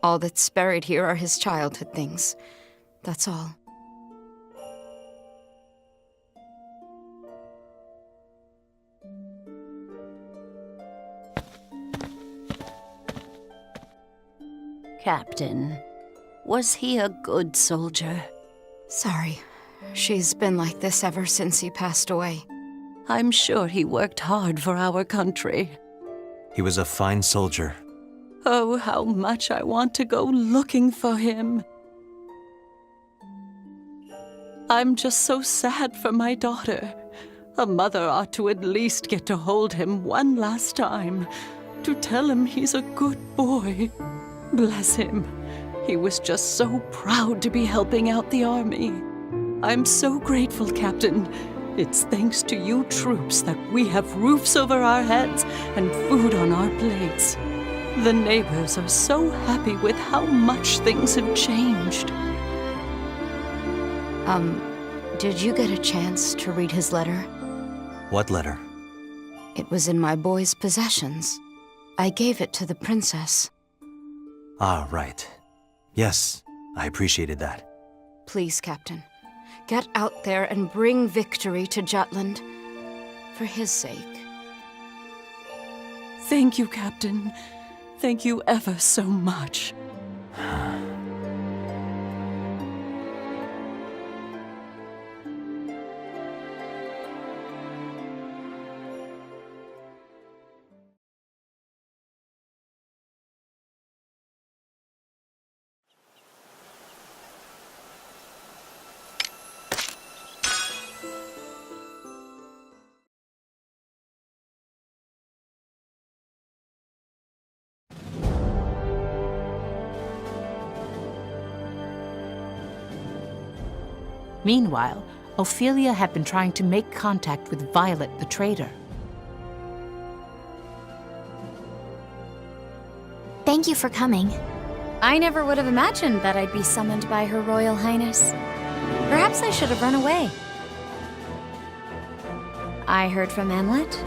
All that's buried here are his childhood things. That's all. Captain, was he a good soldier? Sorry. She's been like this ever since he passed away. I'm sure he worked hard for our country. He was a fine soldier. Oh, how much I want to go looking for him. I'm just so sad for my daughter. A mother ought to at least get to hold him one last time, to tell him he's a good boy. Bless him. He was just so proud to be helping out the army. I'm so grateful, Captain. It's thanks to you troops that we have roofs over our heads and food on our plates. The neighbors are so happy with how much things have changed. Did you get a chance to read his letter? What letter? It was in my boy's possessions. I gave it to the princess. Ah, right. Yes, I appreciated that. Please, Captain, get out there and bring victory to Jutland. For his sake. Thank you, Captain. Thank you ever so much. Meanwhile, Ophelia had been trying to make contact with Violet the traitor. Thank you for coming. I never would have imagined that I'd be summoned by Her Royal Highness. Perhaps I should have run away. I heard from Hamlet.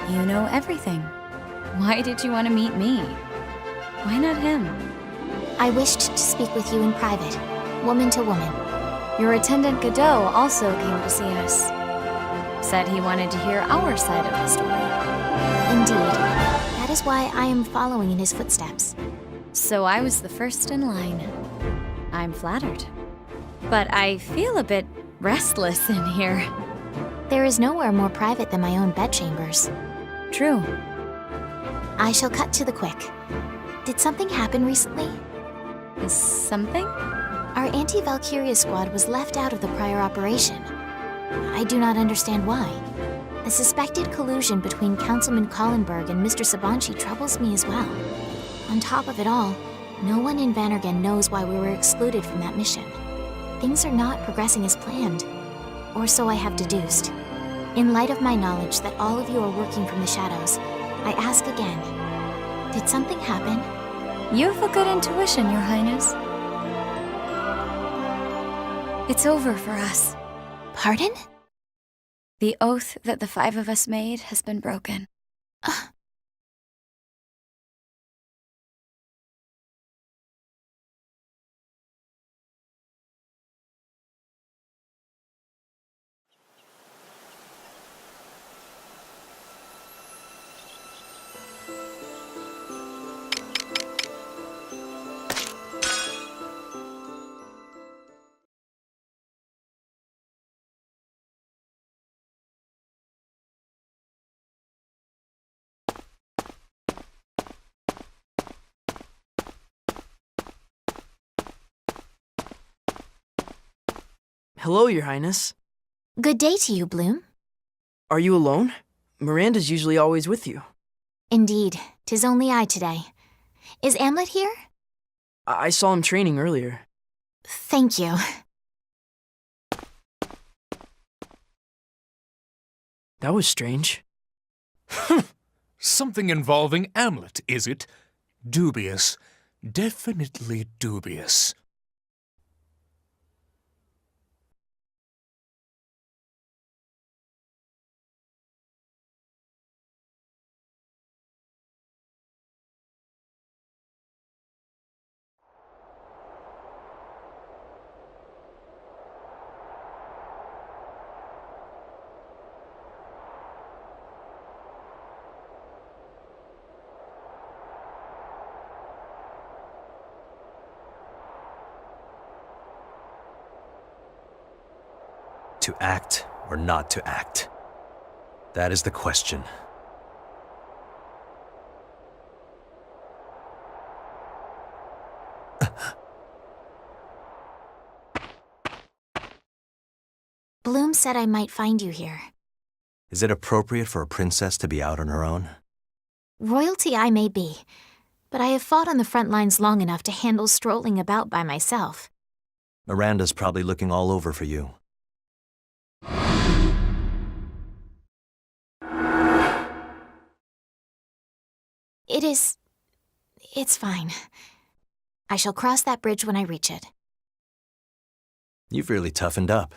You know everything. Why did you want to meet me? Why not him? I wished to speak with you in private, woman to woman. Your attendant Godot also came to see us. Said he wanted to hear our side of the story. Indeed. That is why I am following in his footsteps. So I was the first in line. I'm flattered. But I feel a bit restless in here. There is nowhere more private than my own bedchambers. True. I shall cut to the quick. Did something happen recently? Something? Our anti-Valkyria squad was left out of the prior operation. I do not understand why. The suspected collusion between Councilman Collenberg and Mr. Sabanchi troubles me as well. On top of it all, no one in Vanargand knows why we were excluded from that mission. Things are not progressing as planned, or so I have deduced. In light of my knowledge that all of you are working from the shadows, I ask again, did something happen? You have a good intuition, Your Highness. It's over for us. Pardon? The oath that the five of us made has been broken. Hello, Your Highness. Good day to you, Bloom. Are you alone? Miranda's usually always with you. Indeed, 'tis only I today. Is Amlet here? I saw him training earlier. Thank you. That was strange. Something involving Amlet, is it? Dubious. Definitely dubious. To act or not to act? That is the question. Bloom said I might find you here. Is it appropriate for a princess to be out on her own? Royalty I may be, but I have fought on the front lines long enough to handle strolling about by myself. Miranda's probably looking all over for you. It's fine. I shall cross that bridge when I reach it. You've really toughened up.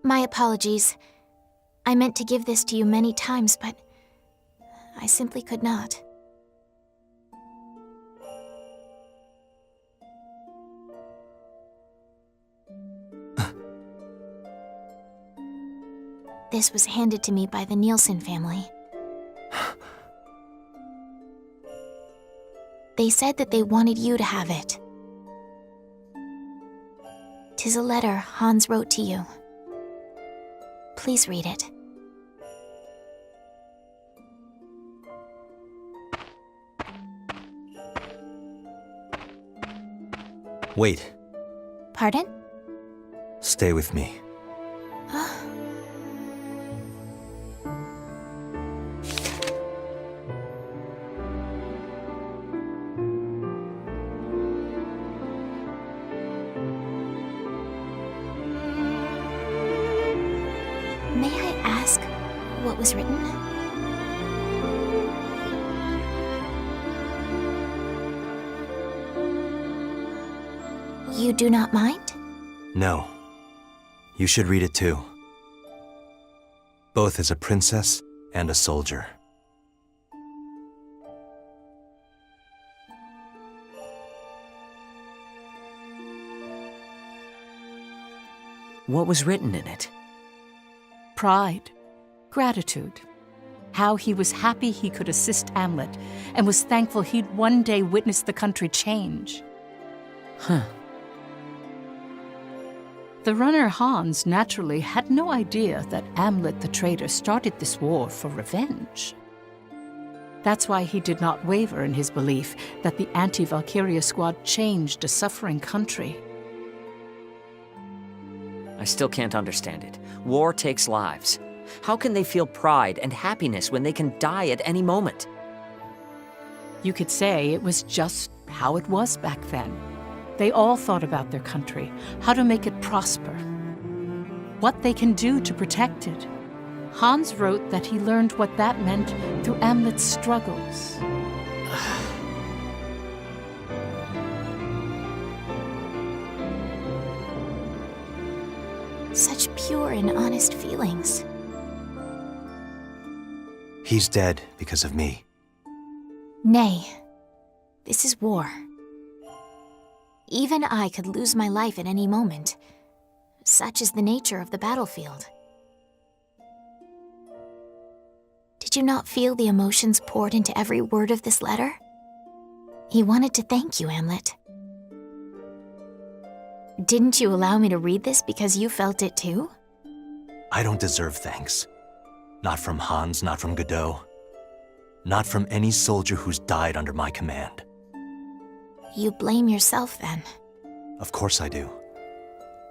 My apologies. I meant to give this to you many times, but I simply could not. This was handed to me by the Nielsen family. They said that they wanted you to have it. 'Tis a letter Hans wrote to you. Please read it. Wait. Pardon? Stay with me. May I ask what was written? You do not mind? No. You should read it too. Both as a princess and a soldier. What was written in it? Pride, gratitude, how he was happy he could assist Amlet and was thankful he'd one day witness the country change. Huh. The runner Hans naturally had no idea that Amlet the traitor started this war for revenge. That's why he did not waver in his belief that the anti-Valkyria squad changed a suffering country. I still can't understand it. War takes lives. How can they feel pride and happiness when they can die at any moment? You could say it was just how it was back then. They all thought about their country, how to make it prosper, what they can do to protect it. Hans wrote that he learned what that meant through Amlet's struggles. Such pure and honest feelings. He's dead because of me. Nay, this is war. Even I could lose my life at any moment. Such is the nature of the battlefield. Did you not feel the emotions poured into every word of this letter? He wanted to thank you, Amlet. Didn't you allow me to read this because you felt it too? I don't deserve thanks. Not from Hans, not from Godot. Not from any soldier who's died under my command. You blame yourself then. Of course I do.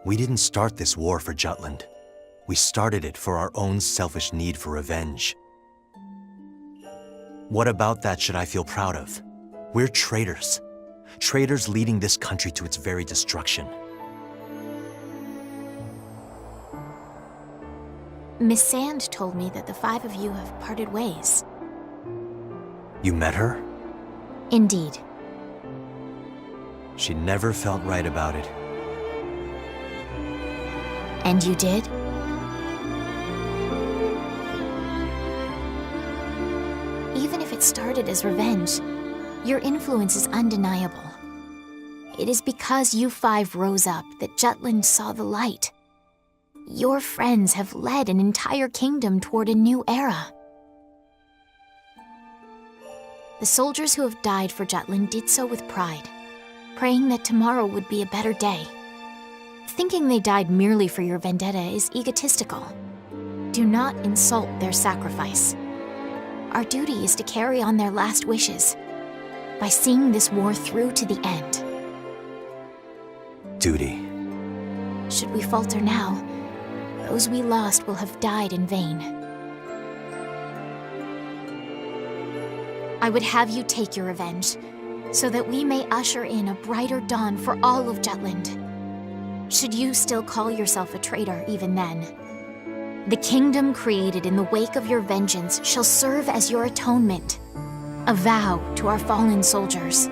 We didn't start this war for Jutland. We started it for our own selfish need for revenge. What about that should I feel proud of? We're traitors. Traitors leading this country to its very destruction. Miss Sand told me that the five of you have parted ways. You met her? Indeed. She never felt right about it. And you did? Even if it started as revenge, your influence is undeniable. It is because you five rose up that Jutland saw the light. Your friends have led an entire kingdom toward a new era. The soldiers who have died for Jutland did so with pride, praying that tomorrow would be a better day. Thinking they died merely for your vendetta is egotistical. Do not insult their sacrifice. Our duty is to carry on their last wishes by seeing this war through to the end. Duty. Should we falter now, those we lost will have died in vain. I would have you take your revenge, so that we may usher in a brighter dawn for all of Jutland. Should you still call yourself a traitor even then, the kingdom created in the wake of your vengeance shall serve as your atonement, a vow to our fallen soldiers.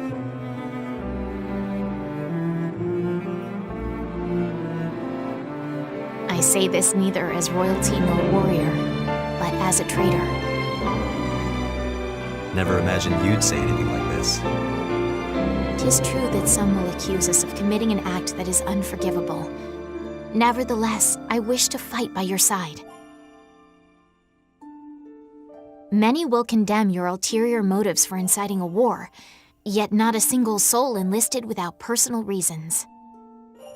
I say this neither as royalty nor warrior, but as a traitor. Never imagined you'd say anything like this. 'Tis true that some will accuse us of committing an act that is unforgivable. Nevertheless, I wish to fight by your side. Many will condemn your ulterior motives for inciting a war, yet not a single soul enlisted without personal reasons.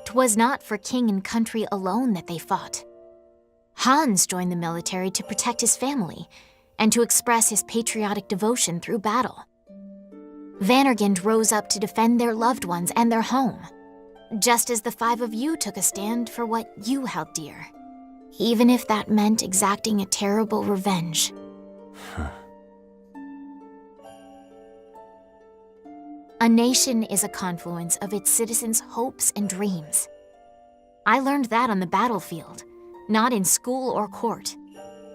'Twas not for king and country alone that they fought. Hans joined the military to protect his family and to express his patriotic devotion through battle. Vanargand rose up to defend their loved ones and their home, just as the 5 of you took a stand for what you held dear, even if that meant exacting a terrible revenge. A nation is a confluence of its citizens' hopes and dreams. I learned that on the battlefield, not in school or court.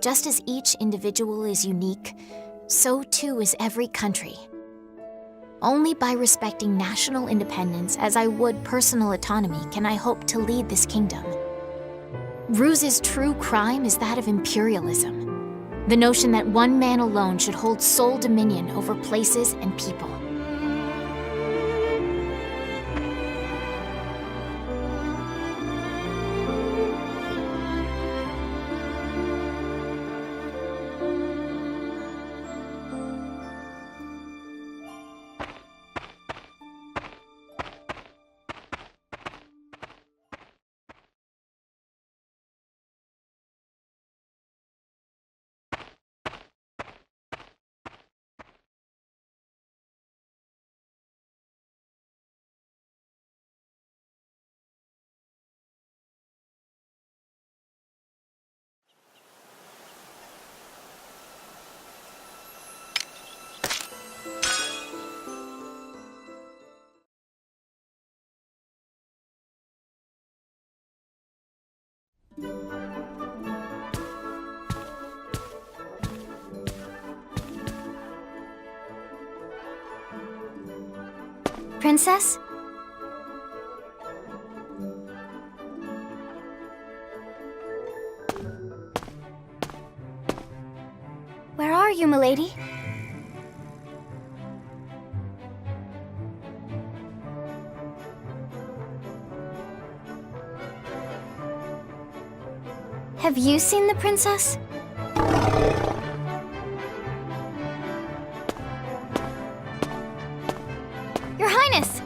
Just as each individual is unique, so too is every country. Only by respecting national independence as I would personal autonomy can I hope to lead this kingdom. Ruse's true crime is that of imperialism, the notion that one man alone should hold sole dominion over places and people. Princess? Where are you, milady? Have you seen the princess? Your Highness!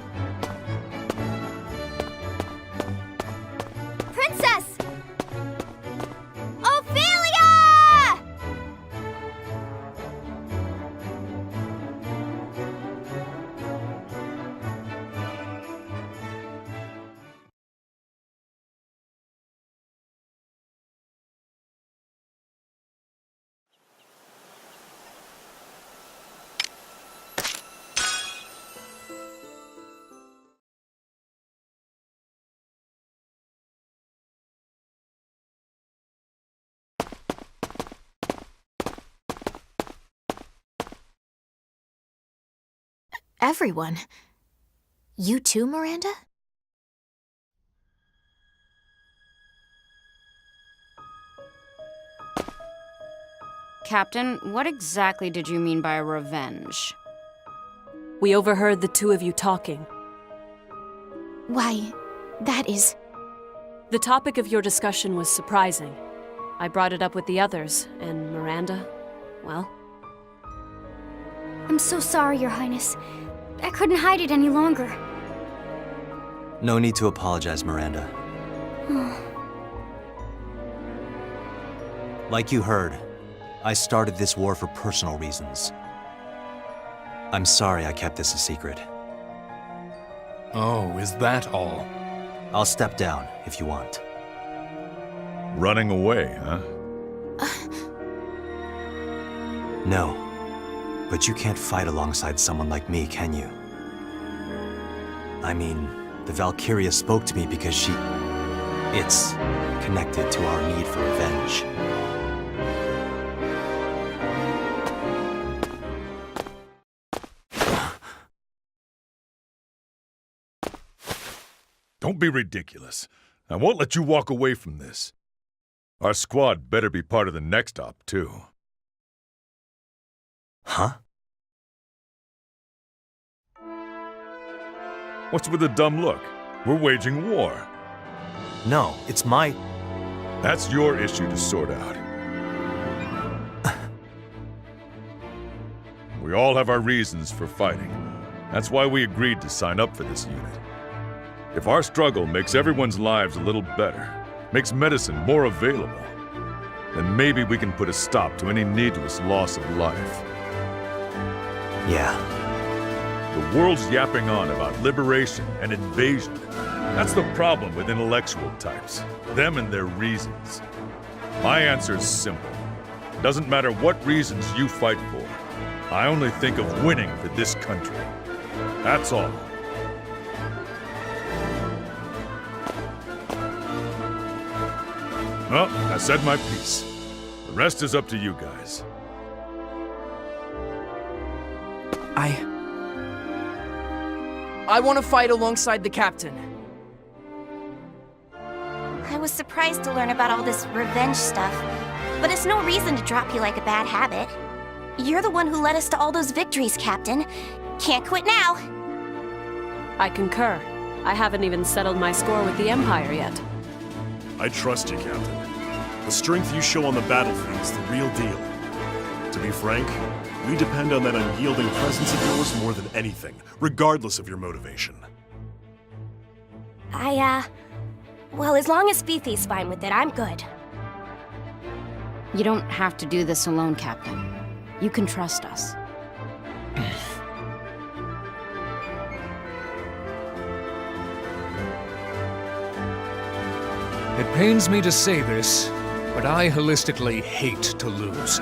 Princess! Ophelia! Everyone. You too, Miranda? Captain, what exactly did you mean by revenge? We overheard the 2 of you talking. Why, that is... The topic of your discussion was surprising. I brought it up with the others, and Miranda, well... I'm so sorry, Your Highness. I couldn't hide it any longer. No need to apologize, Miranda. Like you heard, I started this war for personal reasons. I'm sorry I kept this a secret. Oh, is that all? I'll step down if you want. Running away, huh? No. But you can't fight alongside someone like me, can you? I mean, the Valkyria spoke to me because she... It's connected to our need for revenge. Don't be ridiculous. I won't let you walk away from this. Our squad better be part of the next op, too. Huh? What's with the dumb look? We're waging war. No, it's my... That's your issue to sort out. We all have our reasons for fighting. That's why we agreed to sign up for this unit. If our struggle makes everyone's lives a little better, makes medicine more available, then maybe we can put a stop to any needless loss of life. Yeah. The world's yapping on about liberation and invasion. That's the problem with intellectual types. Them and their reasons. My answer is simple. Doesn't matter what reasons you fight for. I only think of winning for this country. That's all. Well, I said my piece. The rest is up to you guys. I want to fight alongside the captain. I was surprised to learn about all this revenge stuff, but it's no reason to drop you like a bad habit. You're the one who led us to all those victories, Captain. Can't quit now. I concur. I haven't even settled my score with the Empire yet. I trust you, Captain. The strength you show on the battlefield is the real deal. To be frank, we depend on that unyielding presence of yours more than anything, regardless of your motivation. Well, as long as Fifi's fine with it, I'm good. You don't have to do this alone, Captain. You can trust us. It pains me to say this, but I holistically hate to lose.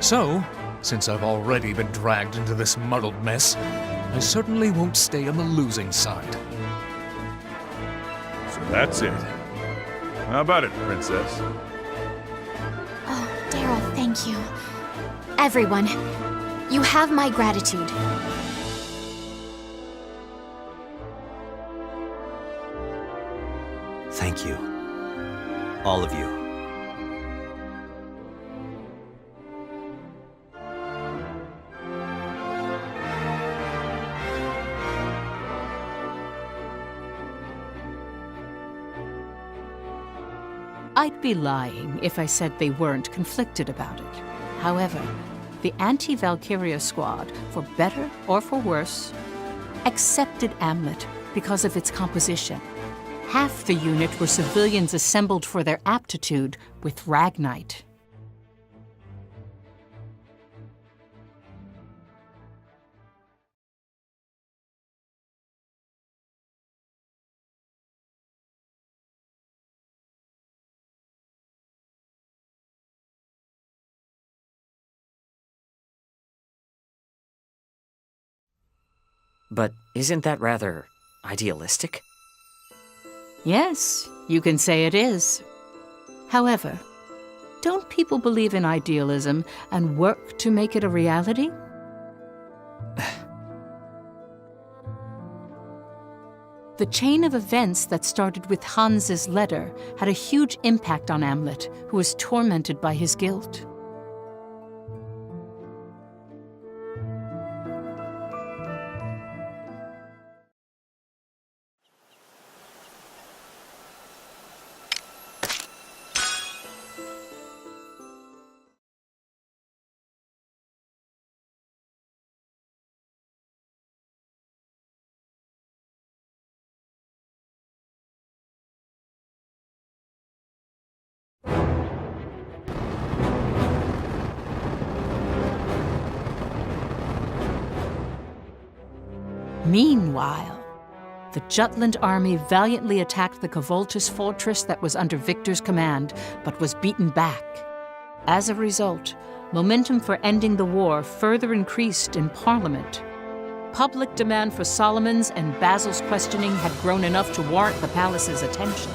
So, since I've already been dragged into this muddled mess, I certainly won't stay on the losing side. So that's it. How about it, Princess? Oh, Daryl, thank you. Everyone, you have my gratitude. Thank you. All of you. I'd be lying if I said they weren't conflicted about it. However, the anti-Valkyria squad, for better or for worse, accepted Amlet because of its composition. Half the unit were civilians assembled for their aptitude with Ragnite. But isn't that rather idealistic? Yes, you can say it is. However, don't people believe in idealism and work to make it a reality? The chain of events that started with Hans's letter had a huge impact on Amlet, who was tormented by his guilt. Meanwhile, the Jutland army valiantly attacked the Kvoltis fortress that was under Victor's command, but was beaten back. As a result, momentum for ending the war further increased in Parliament. Public demand for Solomon's and Basil's questioning had grown enough to warrant the palace's attention.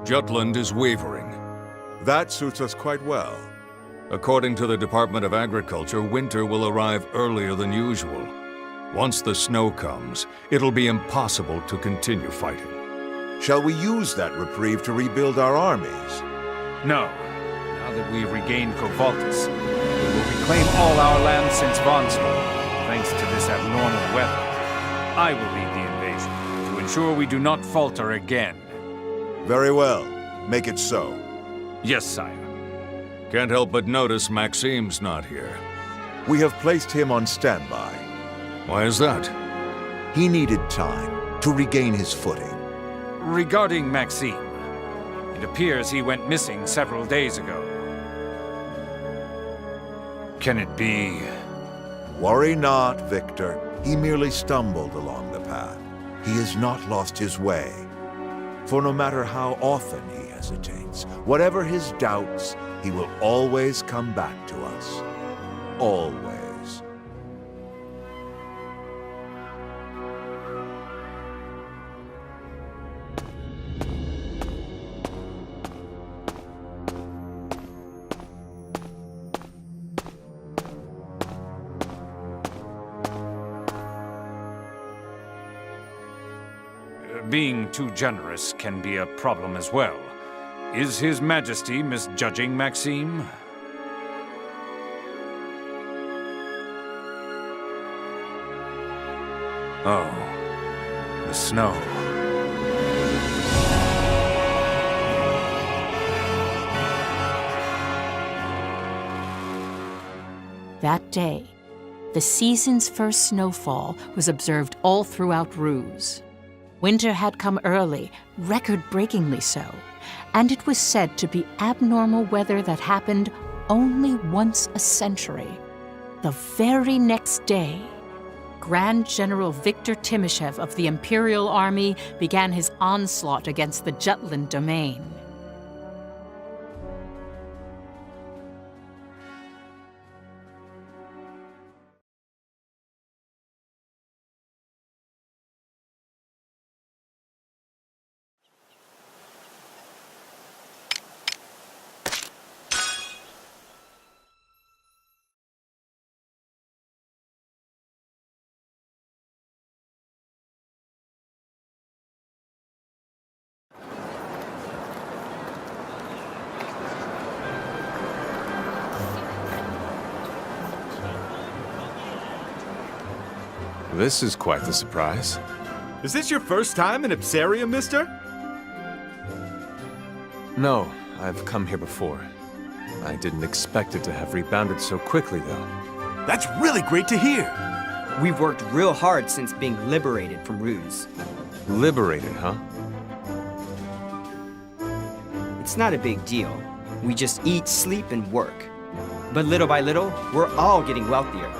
Jutland is wavering. That suits us quite well. According to the Department of Agriculture, winter will arrive earlier than usual. Once the snow comes, it'll be impossible to continue fighting. Shall we use that reprieve to rebuild our armies? No. Now that we've regained Kvoltis, we will reclaim all our land since Vonsville, thanks to this abnormal weather. I will lead the invasion, to ensure we do not falter again. Very well. Make it so. Yes, sire. Can't help but notice Maxime's not here. We have placed him on standby. Why is that? He needed time to regain his footing. Regarding Maxime, it appears he went missing several days ago. Can it be... Worry not, Victor. He merely stumbled along the path. He has not lost his way. For no matter how often he hesitates, whatever his doubts, he will always come back to us. Always. Being too generous can be a problem as well. Is His Majesty misjudging Maxime? Oh, the snow. That day, the season's first snowfall was observed all throughout Ruse. Winter had come early, record-breakingly so, and it was said to be abnormal weather that happened only once a century. The very next day, Grand General Victor Timoshev of the Imperial Army began his onslaught against the Jutland domain. This is quite the surprise. Is this your first time in Ipsaria, mister? No, I've come here before. I didn't expect it to have rebounded so quickly, though. That's really great to hear. We've worked real hard since being liberated from Ruse. Liberated, huh? It's not a big deal. We just eat, sleep, and work. But little by little, we're all getting wealthier.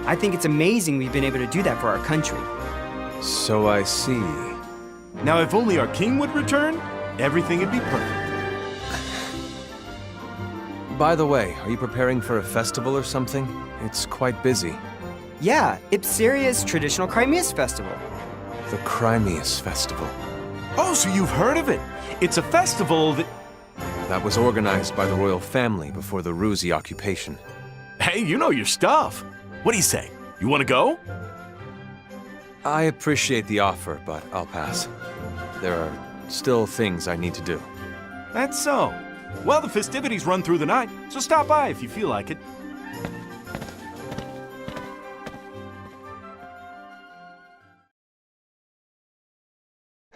I think it's amazing we've been able to do that for our country. So I see. Now, if only our king would return, everything would be perfect. By the way, are you preparing for a festival or something? It's quite busy. Yeah, Ipsaria's traditional Crimeas festival. The Crimeas Festival. Oh, so you've heard of it? It's a festival that was organized by the royal family before the Rusi occupation. Hey, you know your stuff. What do you say? You want to go? I appreciate the offer, but I'll pass. There are still things I need to do. That's so. Well, the festivities run through the night, so stop by if you feel like it.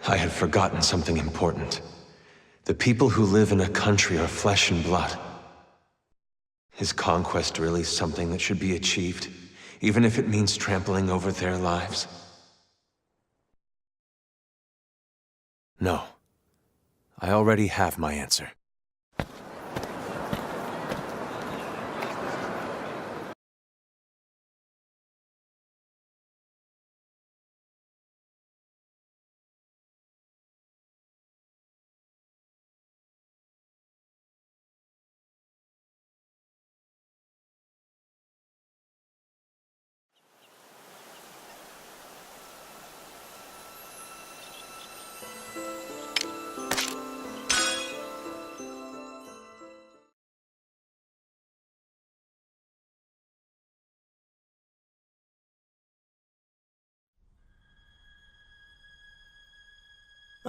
I had forgotten something important. The people who live in a country are flesh and blood. Is conquest really something that should be achieved, even if it means trampling over their lives? No. I already have my answer.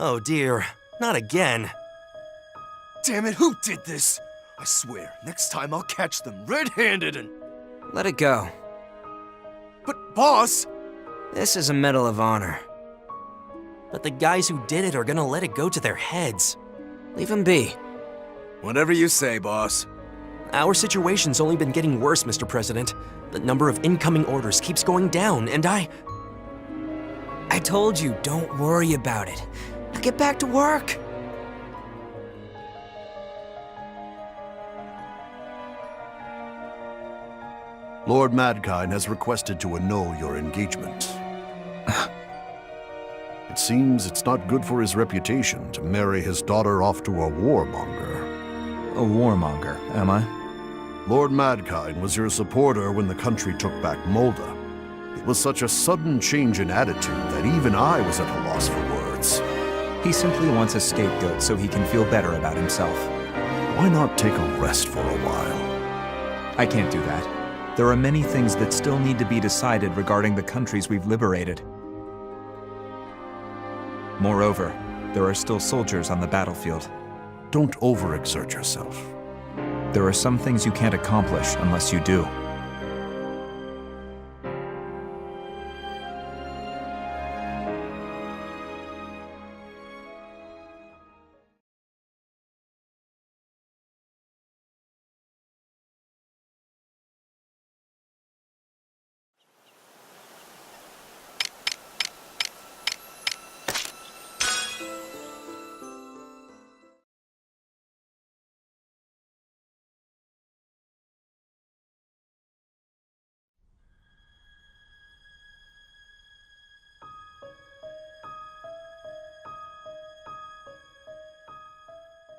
Oh dear, not again. Damn it, who did this? I swear, next time I'll catch them red-handed and... Let it go. But boss! This is a Medal of Honor. But the guys who did it are gonna let it go to their heads. Leave them be. Whatever you say, boss. Our situation's only been getting worse, Mr. President. The number of incoming orders keeps going down, and I told you, don't worry about it. Now get back to work. Lord Madkind has requested to annul your engagement. It seems it's not good for his reputation to marry his daughter off to a warmonger. A warmonger, am I? Lord Madkind was your supporter when the country took back Molda. It was such a sudden change in attitude that even I was at a loss for words. He simply wants a scapegoat so he can feel better about himself. Why not take a rest for a while? I can't do that. There are many things that still need to be decided regarding the countries we've liberated. Moreover, there are still soldiers on the battlefield. Don't overexert yourself. There are some things you can't accomplish unless you do.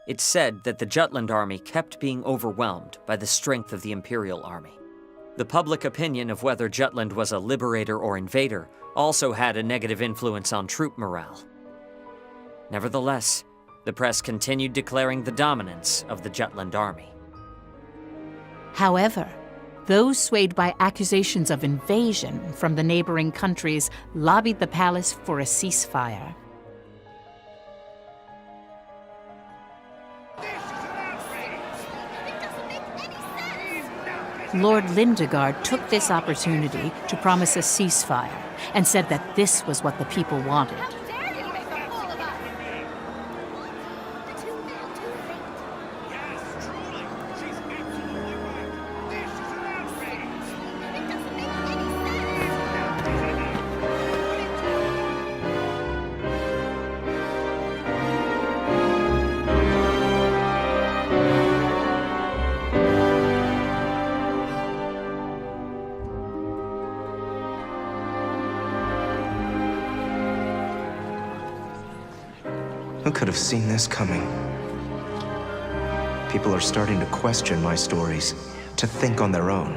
It's said that the Jutland army kept being overwhelmed by the strength of the Imperial army. The public opinion of whether Jutland was a liberator or invader also had a negative influence on troop morale. Nevertheless, the press continued declaring the dominance of the Jutland army. However, those swayed by accusations of invasion from the neighboring countries lobbied the palace for a ceasefire. Lord Lindegard took this opportunity to promise a ceasefire and said that this was what the people wanted. Who could have seen this coming? People are starting to question my stories, to think on their own.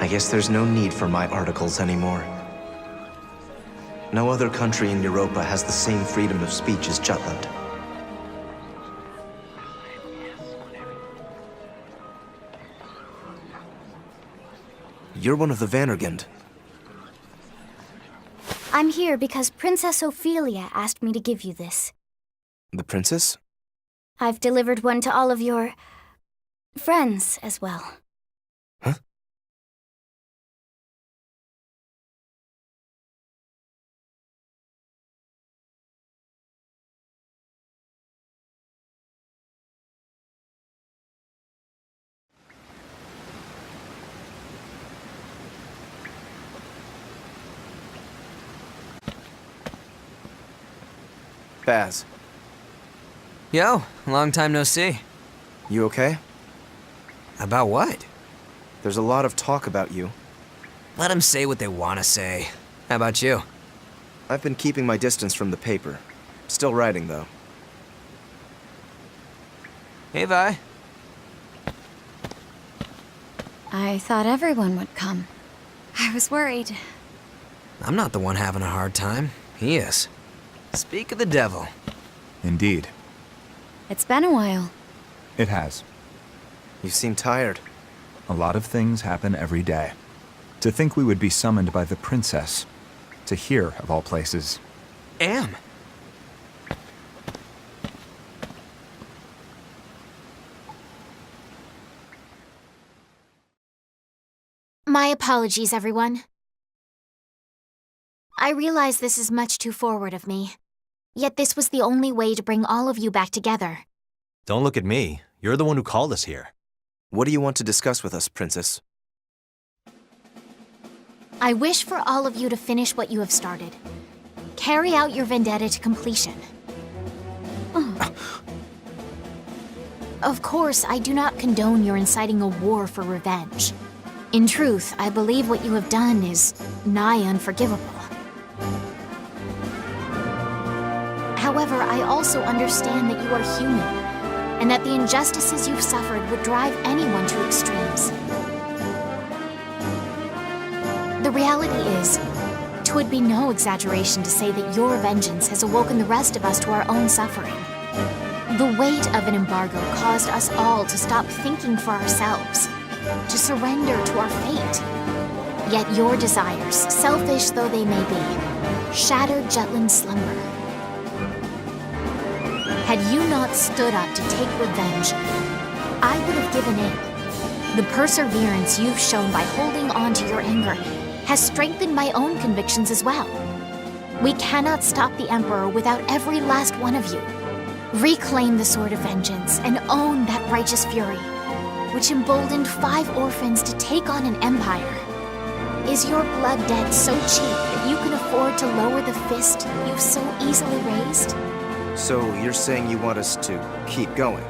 I guess there's no need for my articles anymore. No other country in Europa has the same freedom of speech as Jutland. You're one of the Vanargand. I'm here because Princess Ophelia asked me to give you this. The princess? I've delivered one to all of your... friends as well. Huh? Baz. Yo, long time no see. You okay? About what? There's a lot of talk about you. Let them say what they want to say. How about you? I've been keeping my distance from the paper. Still writing, though. Hey, Vi. I thought everyone would come. I was worried. I'm not the one having a hard time. He is. Speak of the devil. Indeed. It's been a while. It has. You seem tired. A lot of things happen every day. To think we would be summoned by the princess. To here, of all places. Am. My apologies, everyone. I realize this is much too forward of me. Yet this was the only way to bring all of you back together. Don't look at me. You're the one who called us here. What do you want to discuss with us, Princess? I wish for all of you to finish what you have started. Carry out your vendetta to completion. Of course, I do not condone your inciting a war for revenge. In truth, I believe what you have done is nigh unforgivable. However, I also understand that you are human, and that the injustices you've suffered would drive anyone to extremes. The reality is, 'twould be no exaggeration to say that your vengeance has awoken the rest of us to our own suffering. The weight of an embargo caused us all to stop thinking for ourselves, to surrender to our fate. Yet your desires, selfish though they may be, shattered Jutland's slumber. Had you not stood up to take revenge, I would have given in. The perseverance you've shown by holding on to your anger has strengthened my own convictions as well. We cannot stop the Emperor without every last one of you. Reclaim the Sword of Vengeance and own that righteous fury, which emboldened 5 orphans to take on an empire. Is your blood debt so cheap that you can afford to lower the fist you've so easily raised? So you're saying you want us to keep going?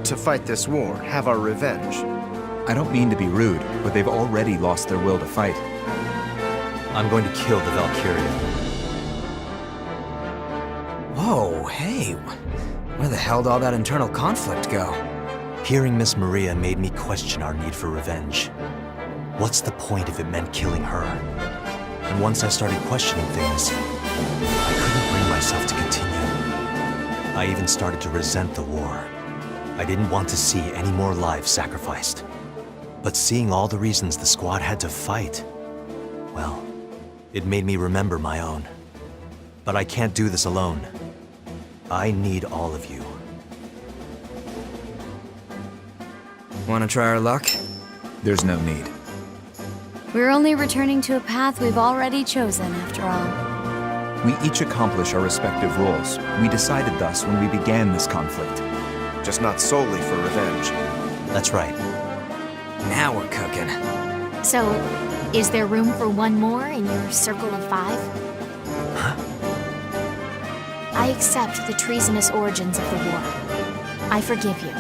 To fight this war, have our revenge? I don't mean to be rude, but they've already lost their will to fight. I'm going to kill the Valkyria. Whoa, hey. Where the hell did all that internal conflict go? Hearing Miss Maria made me question our need for revenge. What's the point if it meant killing her? And once I started questioning things, I couldn't bring myself to continue. I even started to resent the war. I didn't want to see any more lives sacrificed. But seeing all the reasons the squad had to fight, well, it made me remember my own. But I can't do this alone. I need all of you. Want to try our luck? There's no need. We're only returning to a path we've already chosen, after all. We each accomplish our respective roles. We decided thus when we began this conflict. Just not solely for revenge. That's right. Now we're cooking. So, is there room for one more in your circle of 5? Huh? I accept the treasonous origins of the war. I forgive you.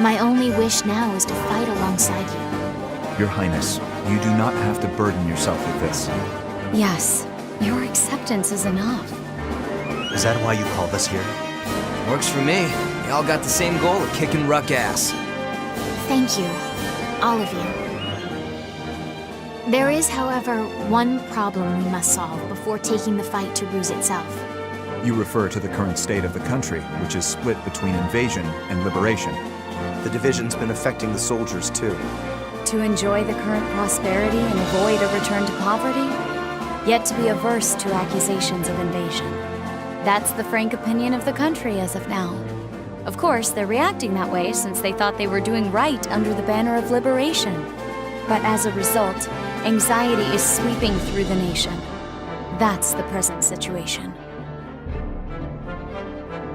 My only wish now is to fight alongside you. Your Highness, you do not have to burden yourself with this. Yes, your acceptance is enough. Is that why you called us here? Works for me. We all got the same goal of kicking Ruck ass. Thank you, all of you. There is, however, one problem we must solve before taking the fight to Ruse itself. You refer to the current state of the country, which is split between invasion and liberation. The division's been affecting the soldiers too. To enjoy the current prosperity and avoid a return to poverty, yet to be averse to accusations of invasion. That's the frank opinion of the country as of now. Of course, they're reacting that way since they thought they were doing right under the banner of liberation. But as a result, anxiety is sweeping through the nation. That's the present situation.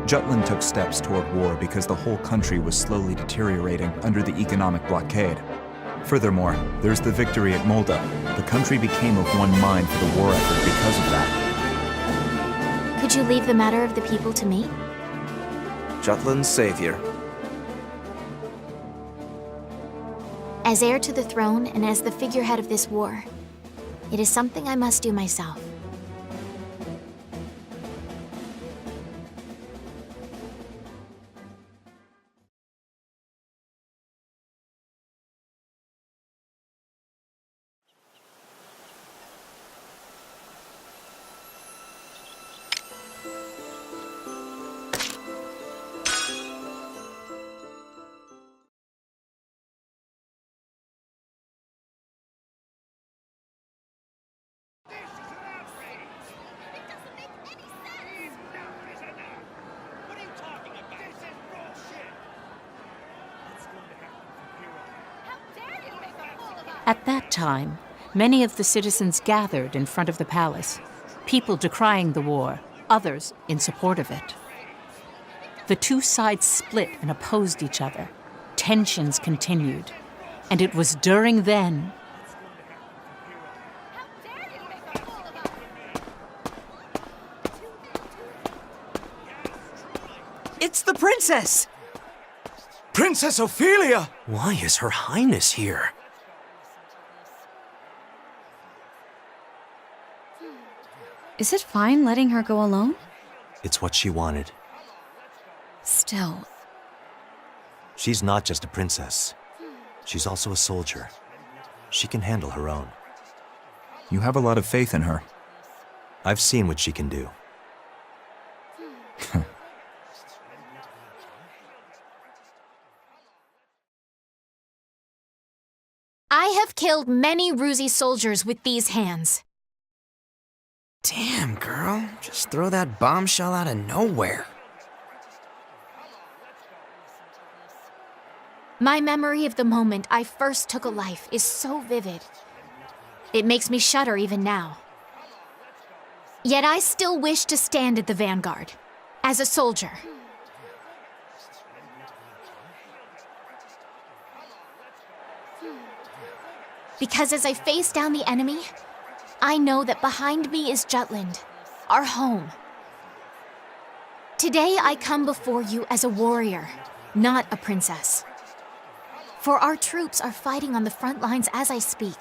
Jutland took steps toward war because the whole country was slowly deteriorating under the economic blockade. Furthermore, there's the victory at Molda. The country became of one mind for the war effort because of that. Could Would you leave the matter of the people to me? Jutland's savior. As heir to the throne and as the figurehead of this war, it is something I must do myself. At that time, many of the citizens gathered in front of the palace, people decrying the war, others in support of it. The two sides split and opposed each other. Tensions continued, and it was during then It's the princess! Princess Ophelia! Why is Her Highness here? Is it fine letting her go alone? It's what she wanted. Still. She's not just a princess. She's also a soldier. She can handle her own. You have a lot of faith in her. I've seen what she can do. I have killed many Ruzi soldiers with these hands. Damn, girl. Just throw that bombshell out of nowhere. My memory of the moment I first took a life is so vivid. It makes me shudder even now. Yet I still wish to stand at the vanguard, as a soldier. Because as I face down the enemy, I know that behind me is Jutland, our home. Today I come before you as a warrior, not a princess. For our troops are fighting on the front lines as I speak.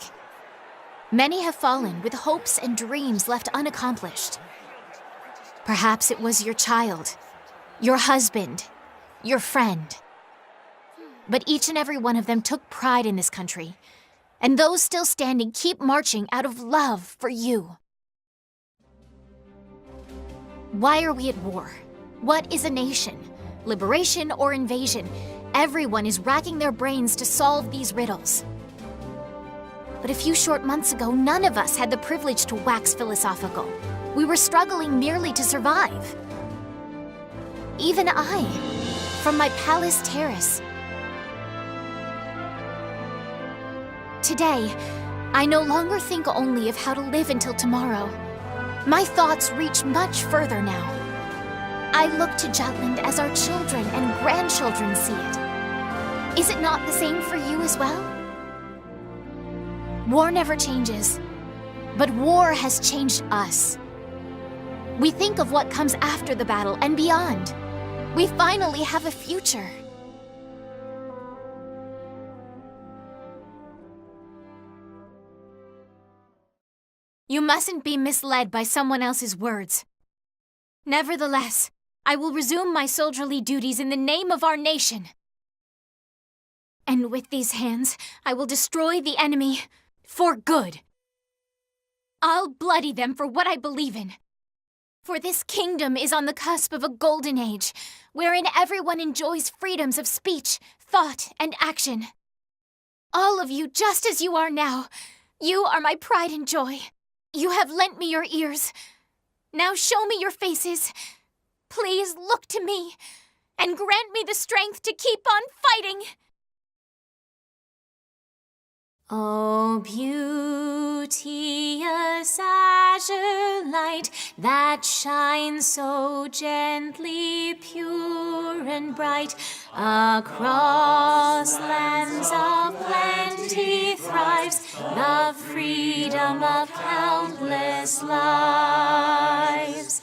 Many have fallen with hopes and dreams left unaccomplished. Perhaps it was your child, your husband, your friend. But each and every one of them took pride in this country, and those still standing keep marching out of love for you. Why are we at war? What is a nation? Liberation or invasion? Everyone is racking their brains to solve these riddles. But a few short months ago, none of us had the privilege to wax philosophical. We were struggling merely to survive. Even I, from my palace terrace. Today, I no longer think only of how to live until tomorrow. My thoughts reach much further now. I look to Jutland as our children and grandchildren see it. Is it not the same for you as well? War never changes, but war has changed us. We think of what comes after the battle and beyond. We finally have a future. You mustn't be misled by someone else's words. Nevertheless, I will resume my soldierly duties in the name of our nation. And with these hands, I will destroy the enemy for good. I'll bloody them for what I believe in. For this kingdom is on the cusp of a golden age, wherein everyone enjoys freedoms of speech, thought, and action. All of you, just as you are now, you are my pride and joy. You have lent me your ears. Now show me your faces. Please look to me and grant me the strength to keep on fighting. Oh, beauteous azure light that shines so gently, pure and bright, across lands of plenty thrives the freedom of countless lives.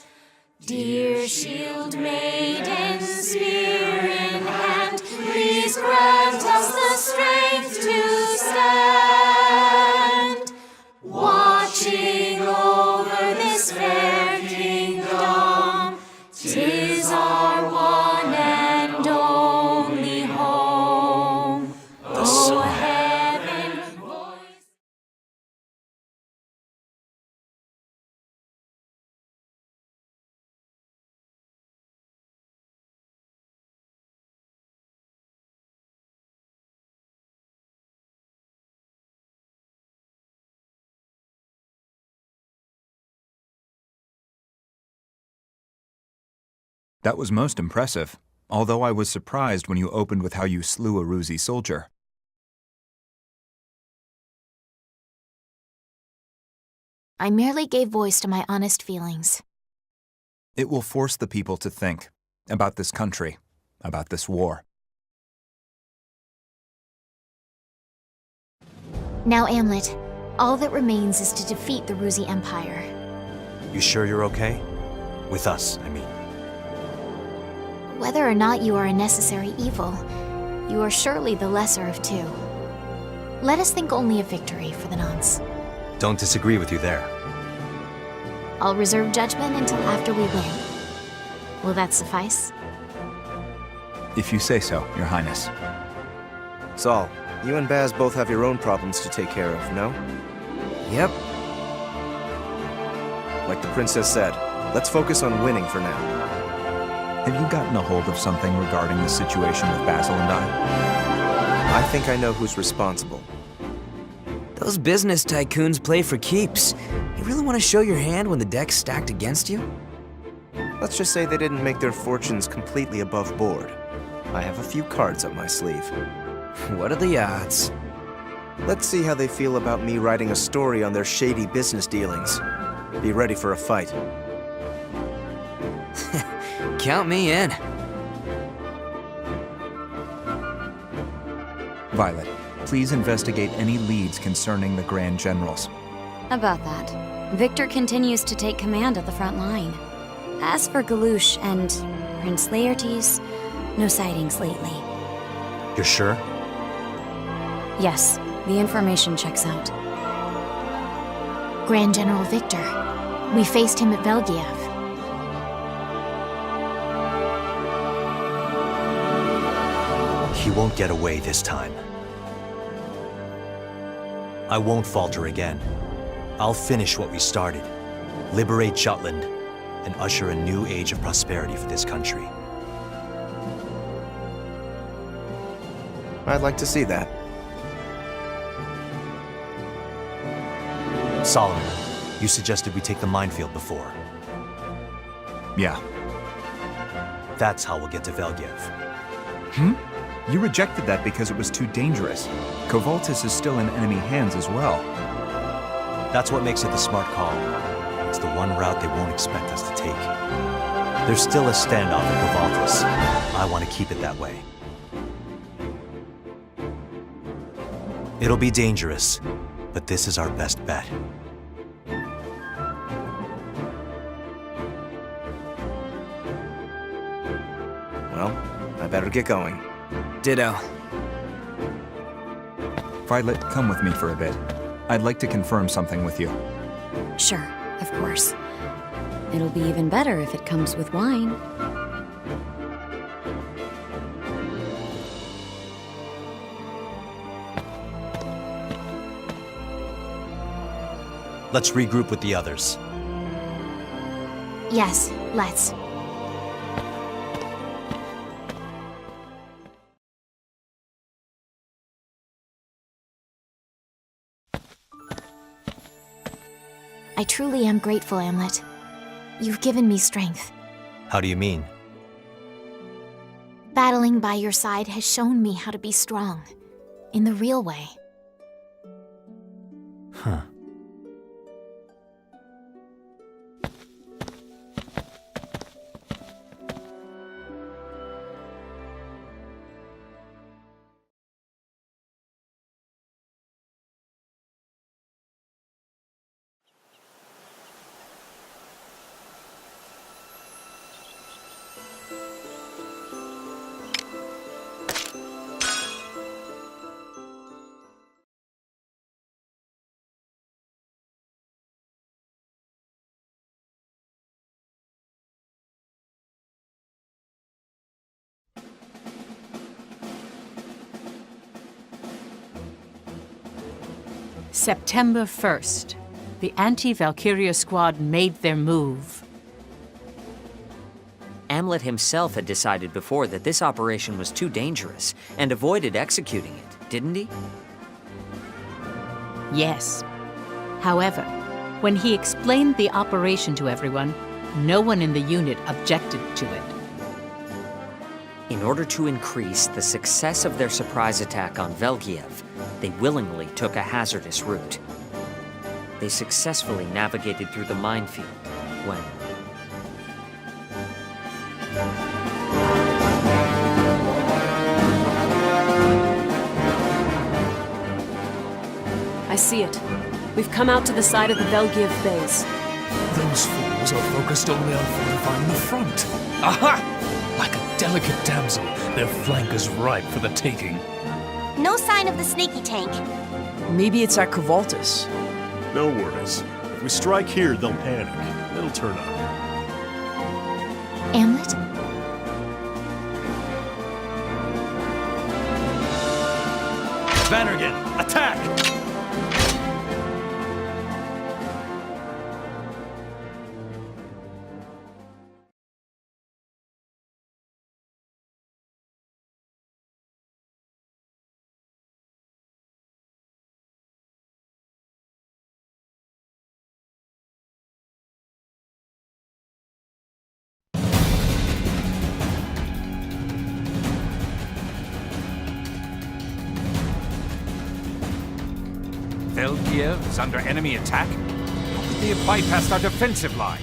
Dear shield maiden, spear in hand, please grant us the strength to stand, watching over this fair kingdom. 'Tis our one and only home. Oh, heaven. That was most impressive, although I was surprised when you opened with how you slew a Ruzi soldier. I merely gave voice to my honest feelings. It will force the people to think about this country, about this war. Now, Amlet, all that remains is to defeat the Ruzi Empire. You sure you're okay? With us, I mean. Whether or not you are a necessary evil, you are surely the lesser of two. Let us think only of victory for the nonce. Don't disagree with you there. I'll reserve judgment until after we win. Will that suffice? If you say so, Your Highness. Saul, you and Baz both have your own problems to take care of, no? Yep. Like the princess said, let's focus on winning for now. Have you gotten a hold of something regarding the situation with Basil and I? I think I know who's responsible. Those business tycoons play for keeps. You really want to show your hand when the deck's stacked against you? Let's just say they didn't make their fortunes completely above board. I have a few cards up my sleeve. What are the odds? Let's see how they feel about me writing a story on their shady business dealings. Be ready for a fight. Count me in. Violet, please investigate any leads concerning the Grand Generals. About that, Victor continues to take command of the front line. As for Galouche and Prince Laertes, no sightings lately. You're sure? Yes, the information checks out. Grand General Victor. We faced him at Velgiev. He won't get away this time. I won't falter again. I'll finish what we started. Liberate Jutland and usher a new age of prosperity for this country. I'd like to see that. Solomon, you suggested we take the minefield before. Yeah. That's how we'll get to Velgiev. You rejected that because it was too dangerous. Kovaltis is still in enemy hands as well. That's what makes it the smart call. It's the one route they won't expect us to take. There's still a standoff at Kovaltis. I want to keep it that way. It'll be dangerous, but this is our best bet. Well, I better get going. Ditto. Violet, come with me for a bit. I'd like to confirm something with you. Sure, of course. It'll be even better if it comes with wine. Let's regroup with the others. Yes, let's. I truly am grateful, Amlet. You've given me strength. How do you mean? Battling by your side has shown me how to be strong. In the real way. Huh. September 1st, the anti-Valkyria squad made their move. Amlet himself had decided before that this operation was too dangerous and avoided executing it, didn't he? Yes. However, when he explained the operation to everyone, no one in the unit objected to it. In order to increase the success of their surprise attack on Velgiev, they willingly took a hazardous route. They successfully navigated through the minefield when... I see it. We've come out to the side of the Velgiev base. Those fools are focused only on fortifying the front. Aha! Like a delicate damsel, their flank is ripe for the taking. No sign of the sneaky tank. Maybe it's our Kvaltis. No worries. If we strike here, they'll panic. It'll turn up. Amlet? Vanargand, attack! Velgiev is under enemy attack? How could they have bypassed our defensive line?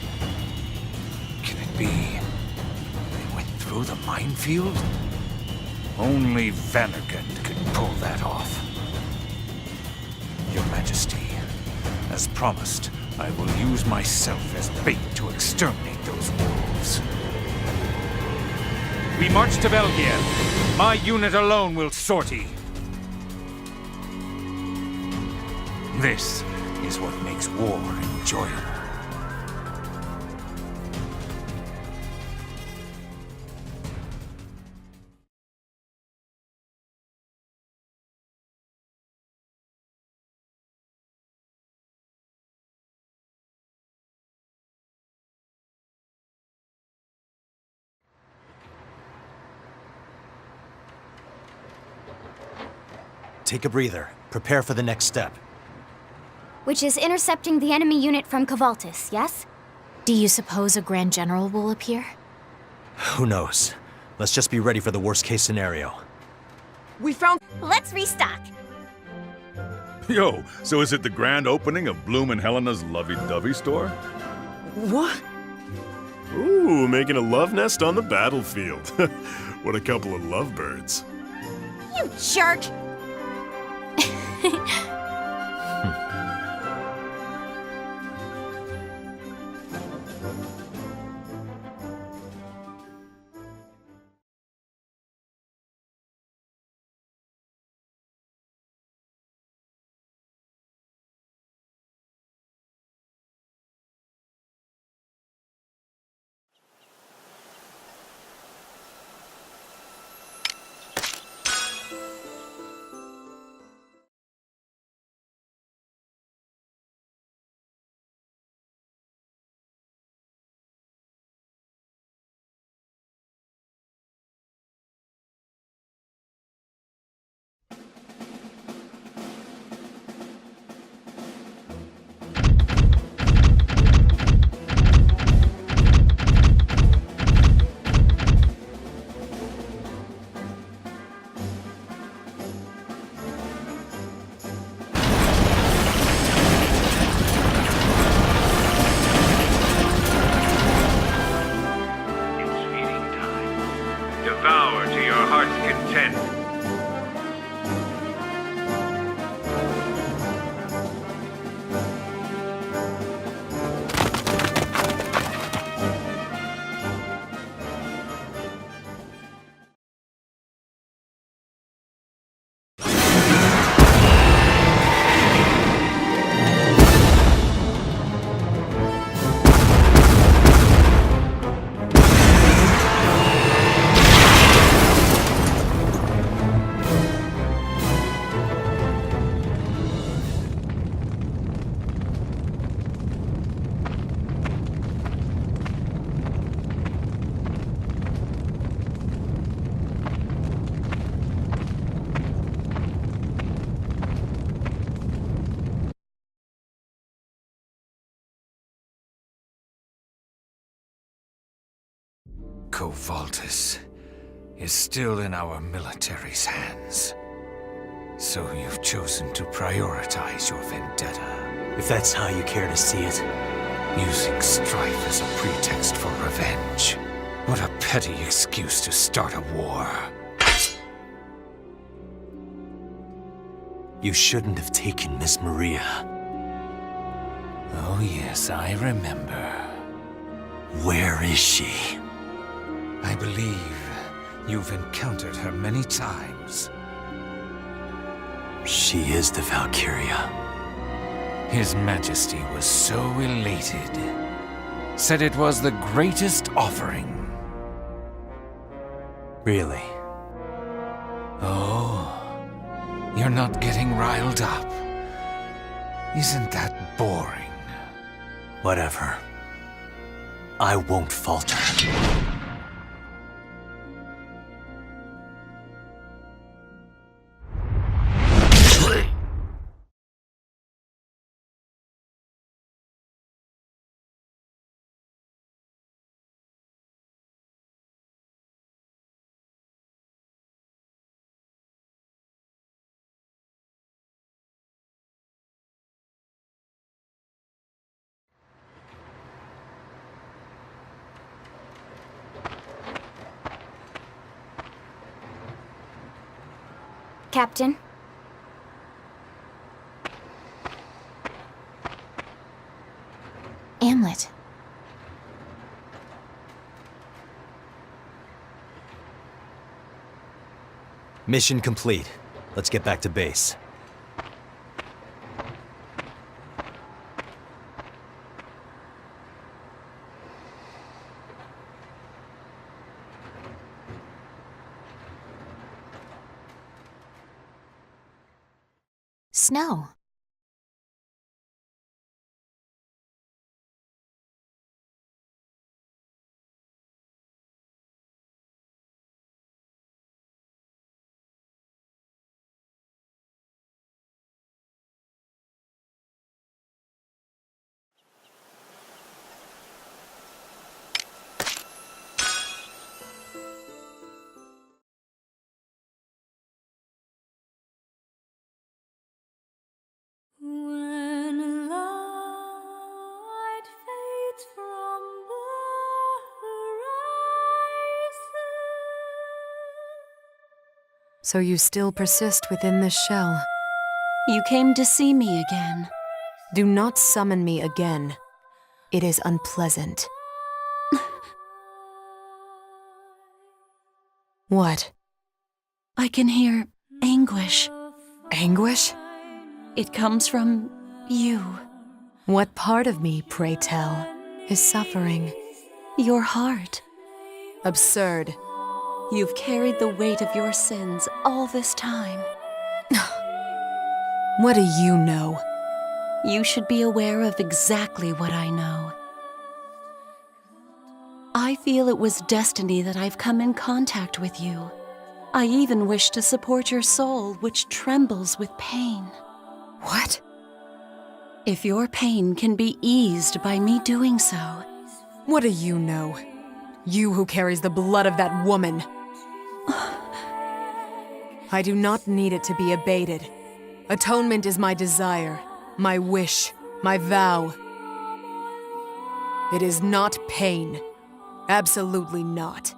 Can it be they went through the minefield? Only Vanargand could pull that off. Your Majesty, as promised, I will use myself as bait to exterminate those wolves. We march to Velgiev. My unit alone will sortie. This is what makes war enjoyable. Take a breather. Prepare for the next step. Which is intercepting the enemy unit from Kvaltis, yes? Do you suppose a Grand General will appear? Who knows? Let's just be ready for the worst-case scenario. We found... Let's restock. Yo, so is it the grand opening of Bloom and Helena's lovey-dovey store? What? Ooh, making a love nest on the battlefield. What a couple of lovebirds. You jerk! Covaltus is still in our military's hands. So you've chosen to prioritize your vendetta. If that's how you care to see it. Using strife as a pretext for revenge. What a petty excuse to start a war. You shouldn't have taken Miss Maria. Oh yes, I remember. Where is she? I believe you've encountered her many times. She is the Valkyria. His Majesty was so elated. Said it was the greatest offering. Really? Oh, you're not getting riled up. Isn't that boring? Whatever. I won't falter. Captain? Amlet. Mission complete. Let's get back to base. Snow. When light fades from the horizon. So you still persist within this shell? You came to see me again. Do not summon me again. It is unpleasant. What? I can hear anguish. Anguish? It comes from you. What part of me, pray tell, is suffering? Your heart. Absurd. You've carried the weight of your sins all this time. What do you know? You should be aware of exactly what I know. I feel it was destiny that I've come in contact with you. I even wish to support your soul, which trembles with pain. What? If your pain can be eased by me doing so. What do you know? You who carries the blood of that woman. I do not need it to be abated. Atonement is my desire, my wish, my vow. It is not pain. Absolutely not.